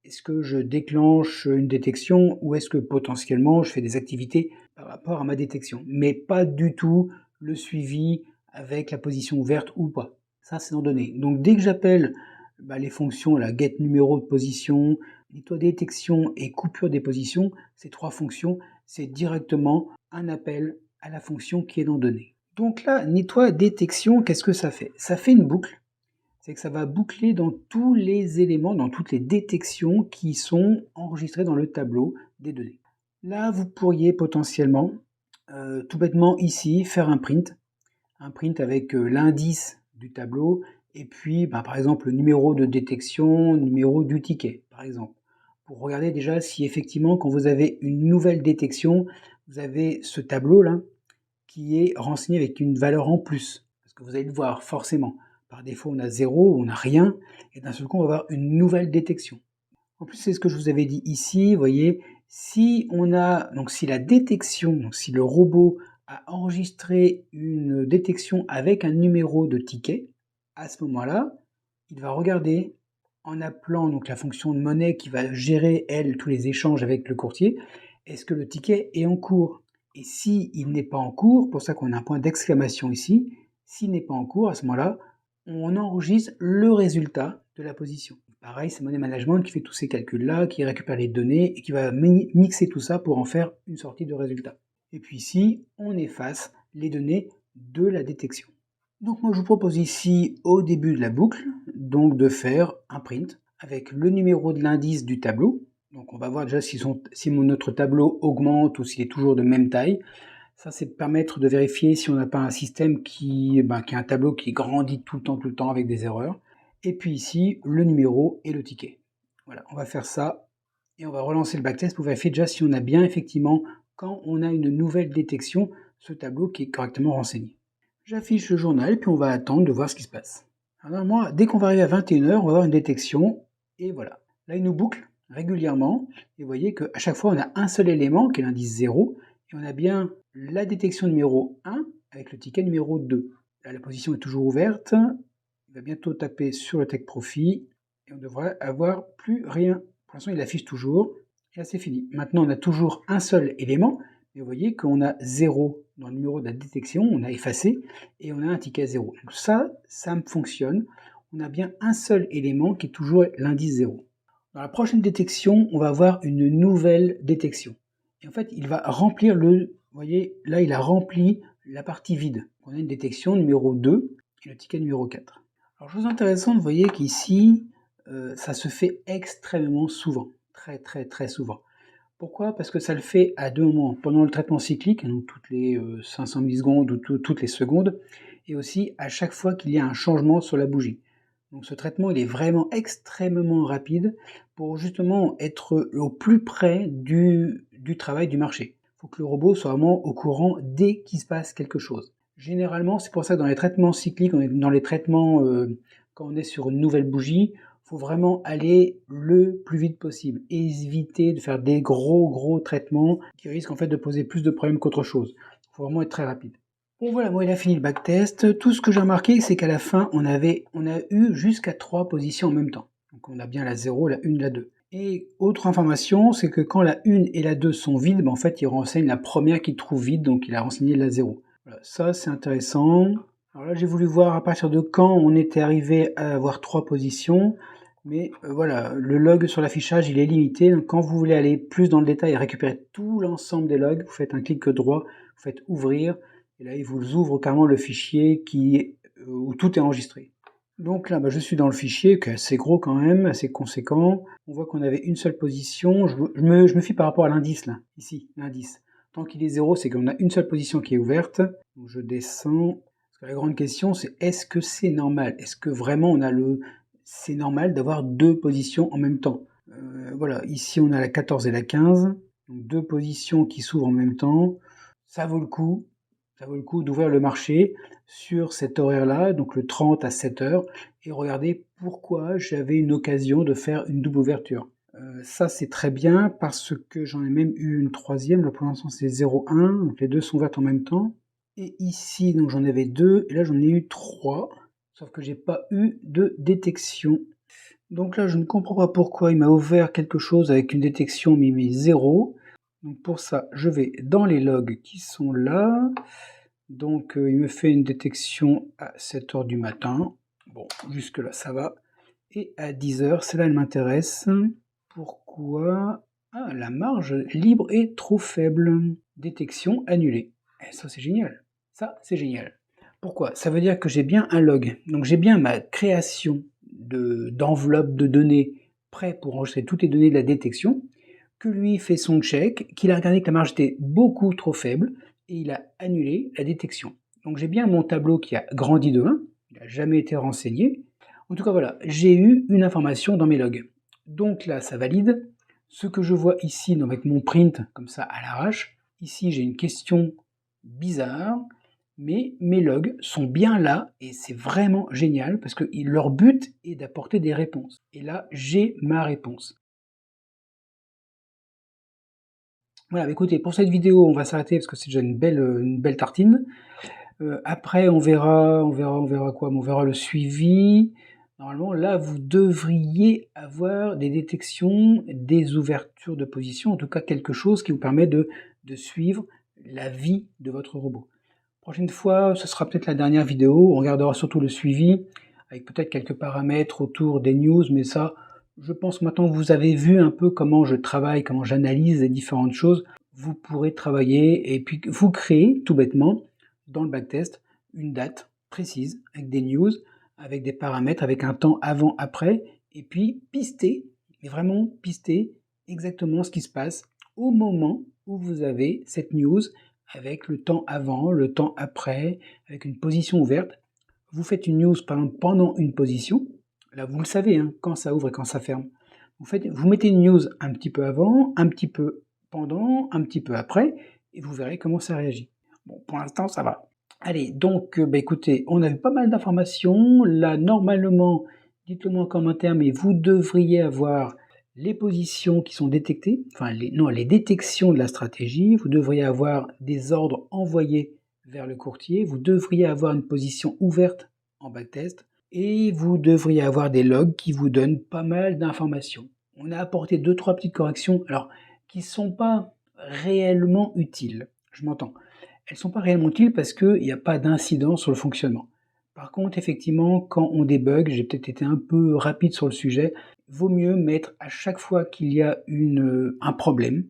est-ce que je déclenche une détection ou est-ce que potentiellement je fais des activités par rapport à ma détection, mais pas du tout le suivi avec la position ouverte ou pas. Ça, c'est dans données. Donc dès que j'appelle les fonctions, la get numéro de position, nettoie détection et coupure des positions, ces trois fonctions, c'est directement un appel à la fonction qui est dans données. Donc là, nettoie détection, qu'est-ce que ça fait? Ça fait une boucle. C'est que ça va boucler dans tous les éléments, dans toutes les détections qui sont enregistrées dans le tableau des données. Là, vous pourriez potentiellement, tout bêtement ici, faire un print avec l'indice du tableau et puis par exemple le numéro de détection, le numéro du ticket, par exemple. Pour regarder déjà si effectivement quand vous avez une nouvelle détection, vous avez ce tableau-là qui est renseigné avec une valeur en plus. Parce que vous allez le voir forcément. Par défaut, on a 0, on n'a rien, et d'un seul coup, on va avoir une nouvelle détection. En plus, c'est ce que je vous avais dit ici, vous voyez, si la détection, donc si le robot a enregistré une détection avec un numéro de ticket, à ce moment-là, il va regarder en appelant donc la fonction de monnaie qui va gérer, elle, tous les échanges avec le courtier, est-ce que le ticket est en cours? Et s'il n'est pas en cours, pour ça qu'on a un point d'exclamation ici, s'il n'est pas en cours, à ce moment-là, on enregistre le résultat de la position. Pareil, c'est Money Management qui fait tous ces calculs-là, qui récupère les données et qui va mixer tout ça pour en faire une sortie de résultat. Et puis ici, on efface les données de la détection. Donc moi je vous propose ici, au début de la boucle, donc de faire un print avec le numéro de l'indice du tableau. Donc on va voir déjà si notre tableau augmente ou s'il est toujours de même taille. Ça, c'est permettre de vérifier si on n'a pas un système qui a un tableau qui grandit tout le temps avec des erreurs. Et puis ici, le numéro et le ticket. Voilà, on va faire ça et on va relancer le backtest pour vérifier déjà si on a bien effectivement, quand on a une nouvelle détection, ce tableau qui est correctement renseigné. J'affiche le journal puis on va attendre de voir ce qui se passe. Alors normalement, dès qu'on va arriver à 21h, on va avoir une détection et voilà. Là, il nous boucle régulièrement et vous voyez qu'à chaque fois, on a un seul élément qui est l'indice 0 et on a bien la détection numéro 1 avec le ticket numéro 2. Là, la position est toujours ouverte. Il va bientôt taper sur le Take Profit et on devrait avoir plus rien. Pour l'instant, il affiche toujours et là, c'est fini. Maintenant, on a toujours un seul élément, mais vous voyez qu'on a 0 dans le numéro de la détection, on a effacé et on a un ticket 0. Donc ça fonctionne. On a bien un seul élément qui est toujours l'indice 0. Dans la prochaine détection, on va avoir une nouvelle détection. Et en fait, il va remplir vous voyez, là, il a rempli la partie vide. On a une détection numéro 2 et le ticket numéro 4. Alors, chose intéressante, vous voyez qu'ici, ça se fait extrêmement souvent. Très, très, très souvent. Pourquoi? Parce que ça le fait à deux moments. Pendant le traitement cyclique, donc toutes les 500 millisecondes ou toutes les secondes, et aussi à chaque fois qu'il y a un changement sur la bougie. Donc ce traitement, il est vraiment extrêmement rapide pour justement être au plus près du travail du marché. Il faut que le robot soit vraiment au courant dès qu'il se passe quelque chose. Généralement, c'est pour ça que dans les traitements cycliques, dans les traitements quand on est sur une nouvelle bougie, il faut vraiment aller le plus vite possible et éviter de faire des gros traitements qui risquent en fait de poser plus de problèmes qu'autre chose. Il faut vraiment être très rapide. Bon voilà, moi il a fini le backtest. Tout ce que j'ai remarqué, c'est qu'à la fin, on a eu jusqu'à 3 positions en même temps. Donc on a bien la 0, la 1, la 2. Et autre information, c'est que quand la 1 et la 2 sont vides, ben en fait il renseigne la première qu'il trouve vide, donc il a renseigné la 0. Voilà, ça c'est intéressant. Alors là j'ai voulu voir à partir de quand on était arrivé à avoir 3 positions. Mais voilà, le log sur l'affichage il est limité. Donc quand vous voulez aller plus dans le détail et récupérer tout l'ensemble des logs, vous faites un clic droit, vous faites ouvrir. Et là, il vous ouvre carrément le fichier où tout est enregistré. Donc là, je suis dans le fichier, qui est assez gros quand même, assez conséquent. On voit qu'on avait une seule position. Je me fie par rapport à l'indice, là, ici, l'indice. Tant qu'il est 0, c'est qu'on a une seule position qui est ouverte. Donc je descends. Parce que la grande question, c'est est-ce que c'est normal? Est-ce que vraiment c'est normal d'avoir 2 positions en même temps? Voilà, ici on a la 14 et la 15. Donc 2 positions qui s'ouvrent en même temps. Ça vaut le coup. Ça vaut le coup d'ouvrir le marché sur cet horaire-là, donc le 30 à 7 heures, et regarder pourquoi j'avais une occasion de faire une double ouverture. Ça c'est très bien parce que j'en ai même eu une troisième, là pour l'instant c'est 0,1, donc les deux sont ouvertes en même temps. Et ici donc j'en avais 2, et là j'en ai eu 3, sauf que j'ai pas eu de détection. Donc là je ne comprends pas pourquoi il m'a ouvert quelque chose avec une détection mais il met 0. Donc pour ça, je vais dans les logs qui sont là. Donc il me fait une détection à 7 heures du matin. Bon, jusque là ça va. Et à 10 heures, celle-là elle m'intéresse. Pourquoi? Ah, la marge libre est trop faible. Détection annulée. Et ça c'est génial. Ça c'est génial. Pourquoi? Ça veut dire que j'ai bien un log. Donc j'ai bien ma création d'enveloppe de données prêt pour enregistrer toutes les données de la détection, que lui fait son check, qu'il a regardé que la marge était beaucoup trop faible, et il a annulé la détection. Donc j'ai bien mon tableau qui a grandi de 1, il n'a jamais été renseigné. En tout cas voilà, j'ai eu une information dans mes logs. Donc là, ça valide. Ce que je vois ici, avec mon print, comme ça à l'arrache, ici j'ai une question bizarre, mais mes logs sont bien là, et c'est vraiment génial, parce que leur but est d'apporter des réponses. Et là, j'ai ma réponse. Voilà, écoutez, pour cette vidéo, on va s'arrêter parce que c'est déjà une belle tartine. Après, on verra quoi? On verra le suivi. Normalement, là, vous devriez avoir des détections, des ouvertures de position, en tout cas quelque chose qui vous permet de suivre la vie de votre robot. Prochaine fois, ce sera peut-être la dernière vidéo. On regardera surtout le suivi, avec peut-être quelques paramètres autour des news, mais ça, je pense maintenant que vous avez vu un peu comment je travaille, comment j'analyse les différentes choses. Vous pourrez travailler et puis vous créer tout bêtement dans le backtest une date précise avec des news, avec des paramètres, avec un temps avant-après, et puis pister, mais vraiment pister exactement ce qui se passe au moment où vous avez cette news avec le temps avant, le temps après, avec une position ouverte. Vous faites une news par exemple pendant une position, là vous le savez, hein, quand ça ouvre et quand ça ferme. Vous mettez une news un petit peu avant, un petit peu pendant, un petit peu après, et vous verrez comment ça réagit. Bon, pour l'instant ça va. Allez, donc écoutez, on a eu pas mal d'informations. Là, normalement, dites-le moi en commentaire, mais vous devriez avoir les positions qui sont détectées, enfin les détections de la stratégie, vous devriez avoir des ordres envoyés vers le courtier, vous devriez avoir une position ouverte en backtest, et vous devriez avoir des logs qui vous donnent pas mal d'informations. On a apporté 2-3 petites corrections, alors qui ne sont pas réellement utiles, je m'entends. Elles ne sont pas réellement utiles parce qu'il n'y a pas d'incidence sur le fonctionnement. Par contre, effectivement, quand on débug, j'ai peut-être été un peu rapide sur le sujet, vaut mieux mettre à chaque fois qu'il y a un problème,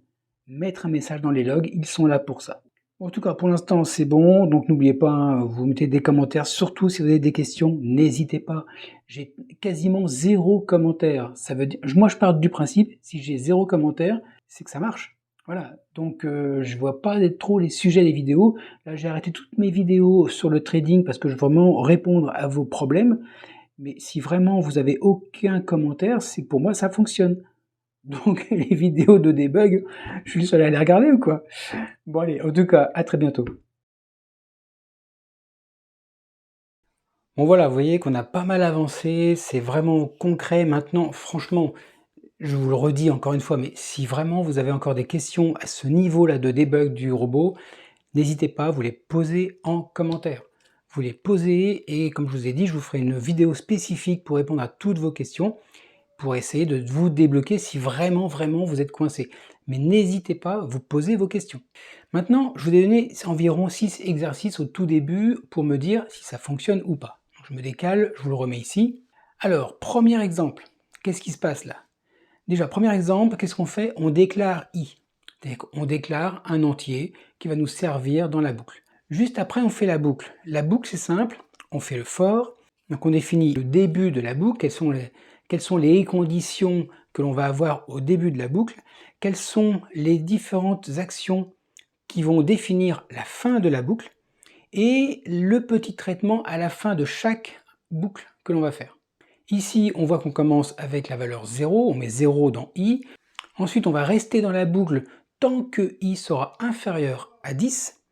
mettre un message dans les logs, ils sont là pour ça. En tout cas, pour l'instant, c'est bon, donc n'oubliez pas, hein, vous mettez des commentaires, surtout si vous avez des questions, n'hésitez pas. J'ai quasiment 0 commentaire. Ça veut dire, moi je pars du principe, si j'ai 0 commentaire, c'est que ça marche. Voilà, donc je vois pas trop les sujets des vidéos. Là, j'ai arrêté toutes mes vidéos sur le trading parce que je veux vraiment répondre à vos problèmes. Mais si vraiment vous avez aucun commentaire, c'est que pour moi ça fonctionne. Donc les vidéos de debug, je suis le seul à les regarder ou quoi? Bon allez, en tout cas, à très bientôt. Bon voilà, vous voyez qu'on a pas mal avancé, c'est vraiment concret maintenant. Franchement, je vous le redis encore une fois, mais si vraiment vous avez encore des questions à ce niveau-là de debug du robot, n'hésitez pas, vous les posez en commentaire. Vous les posez et comme je vous ai dit, je vous ferai une vidéo spécifique pour répondre à toutes vos questions, pour essayer de vous débloquer si vraiment, vraiment vous êtes coincé. Mais n'hésitez pas, vous posez vos questions. Maintenant, je vous ai donné environ 6 exercices au tout début pour me dire si ça fonctionne ou pas. Donc, je me décale, je vous le remets ici. Alors, premier exemple, qu'est-ce qui se passe là? Déjà, premier exemple, qu'est-ce qu'on fait? On déclare i. On déclare un entier qui va nous servir dans la boucle. Juste après, on fait la boucle. La boucle, c'est simple, on fait le for, donc on définit le début de la boucle, quelles sont les conditions que l'on va avoir au début de la boucle, quelles sont les différentes actions qui vont définir la fin de la boucle, et le petit traitement à la fin de chaque boucle que l'on va faire. Ici, on voit qu'on commence avec la valeur 0, on met 0 dans i. Ensuite, on va rester dans la boucle tant que i sera inférieur à 10.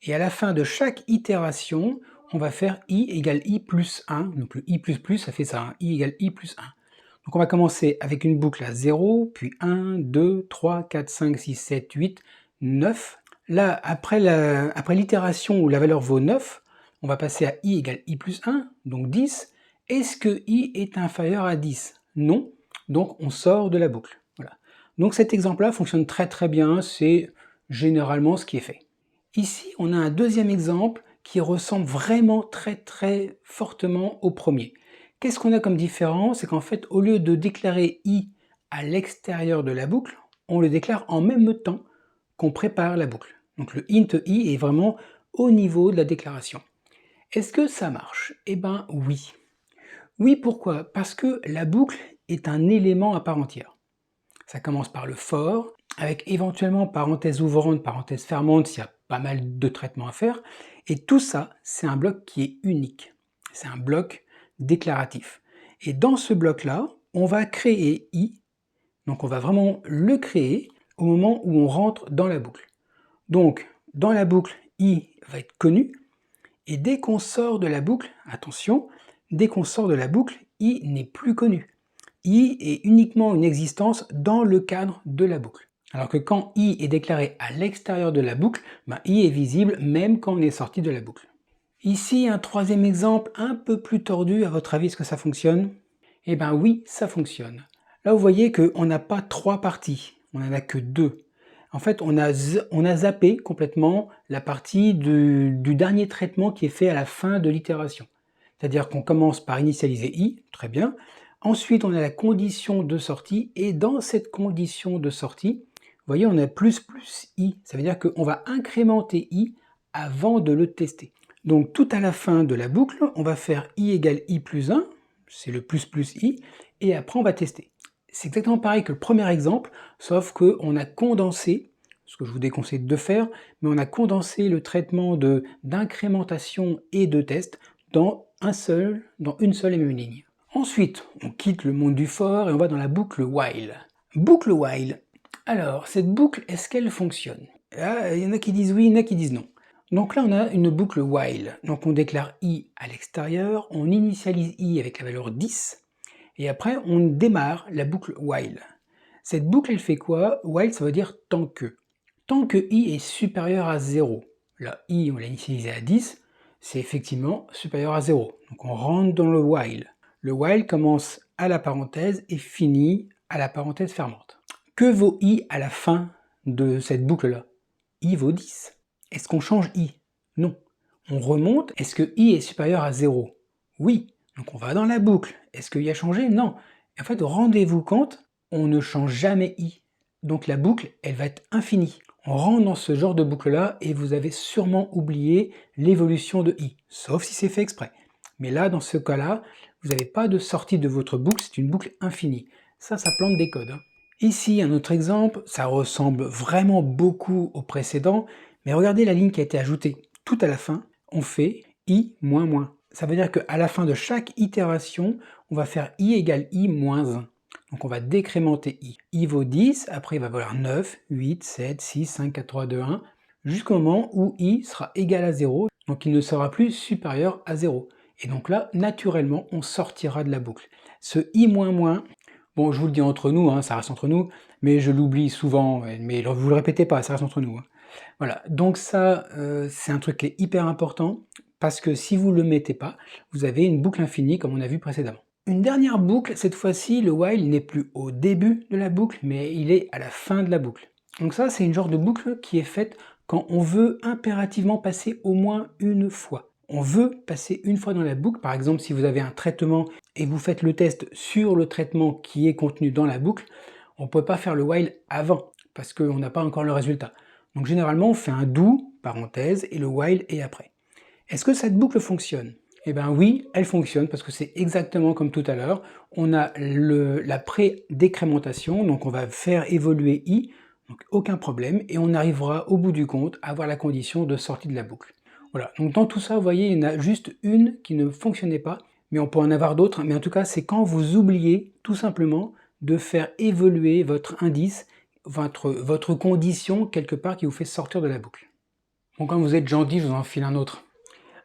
Et à la fin de chaque itération, on va faire i égale i plus 1. Donc le i++, ça fait ça, hein, i égale i plus 1. Donc on va commencer avec une boucle à 0, puis 1, 2, 3, 4, 5, 6, 7, 8, 9. Là, après l'itération où la valeur vaut 9, on va passer à i égale i plus 1, donc 10. Est-ce que i est inférieur à 10? Non, donc on sort de la boucle. Voilà. Donc cet exemple-là fonctionne très très bien, c'est généralement ce qui est fait. Ici, on a un deuxième exemple qui ressemble vraiment très très fortement au premier. Qu'est-ce qu'on a comme différence? C'est qu'en fait, au lieu de déclarer i à l'extérieur de la boucle, on le déclare en même temps qu'on prépare la boucle. Donc le int i est vraiment au niveau de la déclaration. Est-ce que ça marche? Eh ben oui. Oui, pourquoi? Parce que la boucle est un élément à part entière. Ça commence par le for, avec éventuellement parenthèse ouvrante, parenthèse fermante, s'il y a pas mal de traitements à faire. Et tout ça, c'est un bloc qui est unique. C'est un bloc déclaratif. Et dans ce bloc-là, on va créer i, donc on va vraiment le créer au moment où on rentre dans la boucle. Donc, dans la boucle, i va être connu, et dès qu'on sort de la boucle, attention, dès qu'on sort de la boucle, i n'est plus connu. i est uniquement une existence dans le cadre de la boucle. Alors que quand i est déclaré à l'extérieur de la boucle, i est visible même quand on est sorti de la boucle. Ici, un troisième exemple un peu plus tordu, à votre avis, est-ce que ça fonctionne? Eh bien oui, ça fonctionne. Là, vous voyez qu'on n'a pas 3 parties, on n'en a que 2. En fait, on a zappé complètement la partie du dernier traitement qui est fait à la fin de l'itération. C'est-à-dire qu'on commence par initialiser i, très bien. Ensuite, on a la condition de sortie, et dans cette condition de sortie, vous voyez, on a plus i. Ça veut dire qu'on va incrémenter i avant de le tester. Donc tout à la fin de la boucle, on va faire i égale i plus 1, c'est le plus i, et après on va tester. C'est exactement pareil que le premier exemple, sauf qu'on a condensé, ce que je vous déconseille de faire, mais on a condensé le traitement d'incrémentation et de test dans une seule et même ligne. Ensuite, on quitte le monde du for et on va dans la boucle while. Boucle while. Alors, cette boucle, est-ce qu'elle fonctionne? Il y en a qui disent oui, il y en a qui disent non. Donc là, on a une boucle while. Donc on déclare i à l'extérieur, on initialise i avec la valeur 10, et après on démarre la boucle while. Cette boucle, elle fait quoi? While, ça veut dire tant que. Tant que i est supérieur à 0. Là, i, on l'a initialisé à 10, c'est effectivement supérieur à 0. Donc on rentre dans le while. Le while commence à la parenthèse et finit à la parenthèse fermante. Que vaut i à la fin de cette boucle-là? I vaut 10. Est-ce qu'on change i? Non. On remonte, est-ce que i est supérieur à 0? Oui. Donc on va dans la boucle. Est-ce que i a changé? Non. En fait, rendez-vous compte, on ne change jamais i. Donc la boucle, elle va être infinie. On rentre dans ce genre de boucle-là et vous avez sûrement oublié l'évolution de i, sauf si c'est fait exprès. Mais là, dans ce cas-là, vous n'avez pas de sortie de votre boucle, c'est une boucle infinie. Ça plante des codes. Ici, un autre exemple, ça ressemble vraiment beaucoup au précédent, mais regardez la ligne qui a été ajoutée tout à la fin, on fait i moins moins. Ça veut dire qu'à la fin de chaque itération, on va faire i égale i moins 1. Donc on va décrémenter i. I vaut 10, après il va valoir 9, 8, 7, 6, 5, 4, 3, 2, 1, jusqu'au moment où i sera égal à 0, donc il ne sera plus supérieur à 0. Et donc là, naturellement, on sortira de la boucle. Ce i moins moins, bon, je vous le dis entre nous, hein, ça reste entre nous, mais je l'oublie souvent, mais vous le répétez pas, ça reste entre nous. Hein. Voilà, donc ça, c'est un truc qui est hyper important, parce que si vous ne le mettez pas, vous avez une boucle infinie comme on a vu précédemment. Une dernière boucle, cette fois-ci, le while n'est plus au début de la boucle, mais il est à la fin de la boucle. Donc ça, c'est une genre de boucle qui est faite quand on veut impérativement passer au moins une fois. On veut passer une fois dans la boucle, par exemple si vous avez un traitement et vous faites le test sur le traitement qui est contenu dans la boucle, on ne peut pas faire le while avant, parce qu'on n'a pas encore le résultat. Donc généralement on fait un do, parenthèse, et le while est après. Est-ce que cette boucle fonctionne? Eh bien oui, elle fonctionne parce que c'est exactement comme tout à l'heure. On a la pré-décrémentation, donc on va faire évoluer i, donc aucun problème, et on arrivera au bout du compte à avoir la condition de sortie de la boucle. Voilà, donc dans tout ça, vous voyez, il y en a juste une qui ne fonctionnait pas, mais on peut en avoir d'autres, mais en tout cas, c'est quand vous oubliez tout simplement de faire évoluer votre indice, votre condition quelque part qui vous fait sortir de la boucle. Bon, quand vous êtes gentil, je vous en file un autre.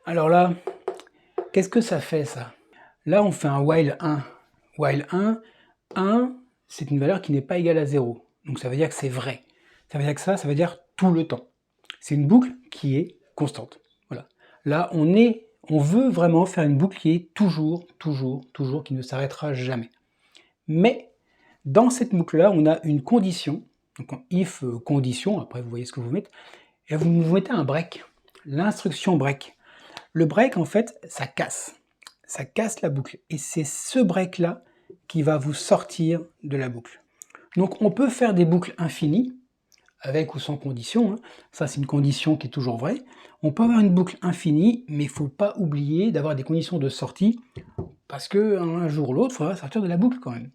Alors là, qu'est-ce que ça fait ça? Là, on fait un while 1. While 1, c'est une valeur qui n'est pas égale à 0. Donc ça veut dire que c'est vrai. Ça veut dire que ça veut dire tout le temps. C'est une boucle qui est constante. Voilà. Là, on veut vraiment faire une boucle qui est toujours, qui ne s'arrêtera jamais. Mais dans cette boucle-là, on a une condition. Donc en if condition, après vous voyez ce que vous mettez, et vous mettez un break. L'instruction break. Le break, en fait, ça casse la boucle. Et c'est ce break-là qui va vous sortir de la boucle. Donc on peut faire des boucles infinies, avec ou sans condition. Hein. Ça, c'est une condition qui est toujours vraie. On peut avoir une boucle infinie, mais il ne faut pas oublier d'avoir des conditions de sortie, parce qu'un jour ou l'autre, il faudra sortir de la boucle quand même.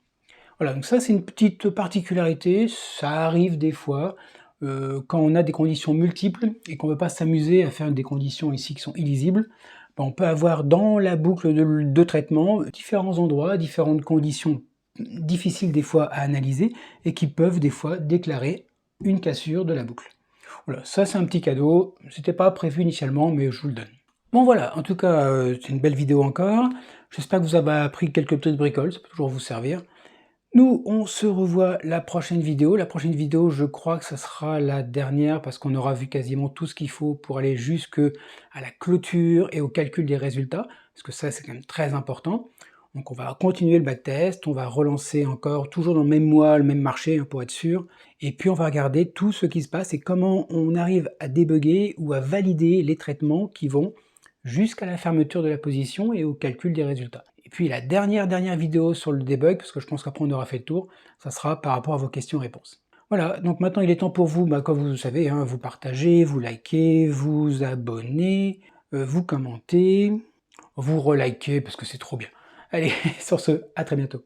Voilà, donc ça, c'est une petite particularité. Ça arrive des fois, quand on a des conditions multiples et qu'on ne veut pas s'amuser à faire des conditions ici qui sont illisibles, on peut avoir dans la boucle de traitement différents endroits, différentes conditions difficiles des fois à analyser et qui peuvent des fois déclarer une cassure de la boucle. Voilà, ça c'est un petit cadeau, c'était pas prévu initialement mais je vous le donne. Bon voilà, en tout cas c'est une belle vidéo encore, j'espère que vous avez appris quelques petites bricoles, ça peut toujours vous servir. Nous, on se revoit la prochaine vidéo. La prochaine vidéo, je crois que ce sera la dernière parce qu'on aura vu quasiment tout ce qu'il faut pour aller jusque à la clôture et au calcul des résultats, parce que ça, c'est quand même très important. Donc on va continuer le backtest, on va relancer encore, toujours dans le même mois, le même marché, hein, pour être sûr. Et puis on va regarder tout ce qui se passe et comment on arrive à débugger ou à valider les traitements qui vont jusqu'à la fermeture de la position et au calcul des résultats. Et puis la dernière vidéo sur le debug, parce que je pense qu'après on aura fait le tour, ça sera par rapport à vos questions-réponses. Voilà, donc maintenant il est temps pour vous, comme vous savez, hein, vous partagez, vous likez, vous abonnez, vous commentez, vous relikez parce que c'est trop bien. Allez, sur ce, à très bientôt.